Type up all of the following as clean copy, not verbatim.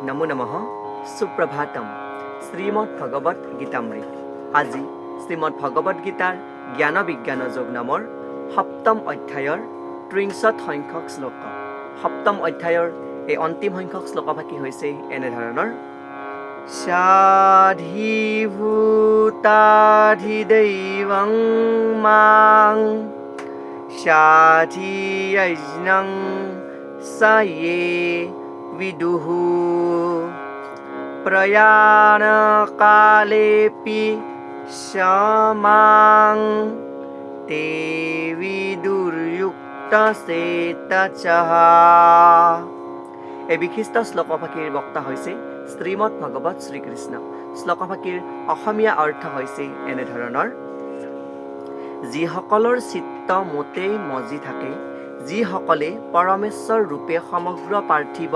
নমো নমঃ সুপ্ৰভাতম শ্ৰীমদ ভগবত গীতামৃত আজি শ্ৰীমদ ভগবত গীতাৰ জ্ঞান বিজ্ঞান যোগ নামৰ সপ্তম অধ্যায়ৰ 63 সংখ্যক শ্লোক। সপ্তম অধ্যায়ৰ এই অন্তিম সংখ্যক শ্লোকভাগী হৈছে এনেধৰণৰ: সাধিভূতাধিদৈবং মাং সাধিয়জ্ঞং সয়ে বিদুহু প্ৰয়াণকালেপি সমাং তে বিদুৰ্যুক্তচেতসঃ। এই বিশিষ্ট শ্লোকভাগীৰ বক্তা হৈছে শ্ৰীমদ ভগৱত শ্ৰীকৃষ্ণ। শ্লোকভাগীৰ অসমীয়া অৰ্থ হৈছে এনেধৰণৰ: যিসকলৰ চিত্ত মোতে মজি থাকে, যিসকলে পৰমেশ্বৰ ৰূপে সমগ্ৰ পাৰ্থিৱ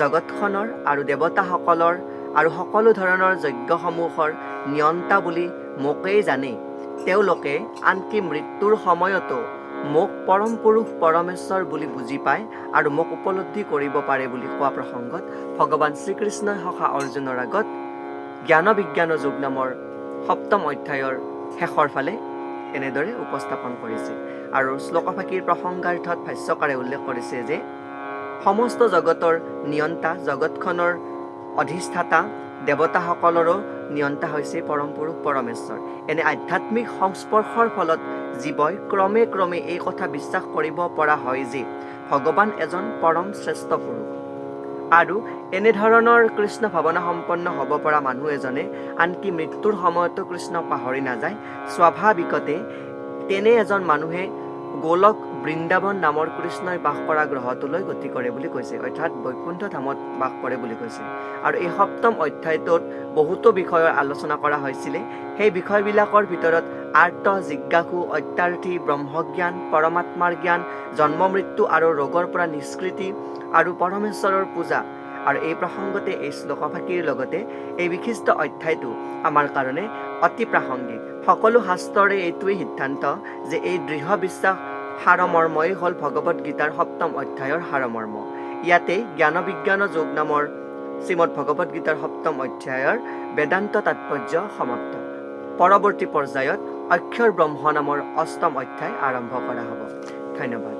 জগতখনৰ আৰু দেৱতাসকলৰ আৰু সকলো ধৰণৰ যজ্ঞসমূহৰ নিয়ন্তা বুলি মোকেই জানে, তেওঁলোকে আনকি মৃত্যুৰ সময়তো মোক পৰম পুৰুষ পৰমেশ্বৰ বুলি বুজি পায় আৰু মোক উপলব্ধি কৰিব পাৰে বুলি কোৱা প্ৰসংগত ভগৱান শ্ৰীকৃষ্ণই সখা অৰ্জুনৰ আগত জ্ঞান বিজ্ঞান যোগ নামৰ সপ্তম অধ্যায়ৰ শেষৰ ফালে এনেদৰে উপস্থাপন কৰিছে। আৰু শ্লোকভাগীৰ প্ৰসংগাৰ্থত ভাষ্যকাৰে উল্লেখ কৰিছে যে সমস্ত জগতৰ নিয়ন্তা, জগতখনৰ অধিষ্ঠাতা দেৱতাসকলৰো নিয়ন্তা হৈছে পৰম পুৰুষ পৰমেশ্বৰ। এনে আধ্যাত্মিক সংস্পৰ্শৰ ফলত জীৱই ক্ৰমে ক্ৰমে এই কথা বিশ্বাস কৰিব পৰা হয় যে ভগৱান এজন পৰম শ্ৰেষ্ঠ পুৰুষ। আৰু এনেধৰণৰ কৃষ্ণ ভাৱনা সম্পন্ন হ'ব পৰা মানুহ এজনে আনকি মৃত্যুৰ সময়তো কৃষ্ণক পাহৰি নাযায়। স্বাভাৱিকতে তেনে এজন মানুহে গোলক বৃন্দাবন নামৰ কৃষ্ণই বাস কৰা গ্ৰহটোলৈ গতি কৰে বুলি কৈছে, অৰ্থাৎ বৈকুণ্ঠ ধামত বাস কৰে বুলি কৈছে। আৰু এই সপ্তম অধ্যায়টোত বহুতো বিষয়ৰ আলোচনা কৰা হৈছিলে। সেই বিষয়বিলাকৰ ভিতৰত আৰ্ত, জিজ্ঞাসু, অত্যাৰ্থী, ব্ৰহ্মজ্ঞান, পৰমাত্মাৰ জ্ঞান, জন্ম মৃত্যু আৰু ৰোগৰ পৰা নিষ্কৃতি আৰু পৰমেশ্বৰৰ পূজা। আৰু এই প্ৰসংগতে এই শ্লোকভাগীৰ লগতে এই বিশিষ্ট অধ্যায়টো আমাৰ কাৰণে অতি প্ৰাসংগিক। সকলো শাস্ত্ৰৰে এইটোৱেই সিদ্ধান্ত যে এই দৃঢ় বিশ্বাস সাৰমৰ্মই হ'ল ভগৱত গীতাৰ সপ্তম অধ্যায়ৰ সাৰমৰ্ম। ইয়াতে জ্ঞান বিজ্ঞান যোগ নামৰ শ্ৰীমদ ভগৱত গীতাৰ সপ্তম অধ্যায়ৰ বেদান্ত তাৎপৰ্য সমাপ্ত। পৰৱৰ্তী পৰ্যায়ত অক্ষৰ ব্ৰহ্ম নামৰ অষ্টম অধ্যায় আৰম্ভ কৰা হ'ব। ধন্যবাদ।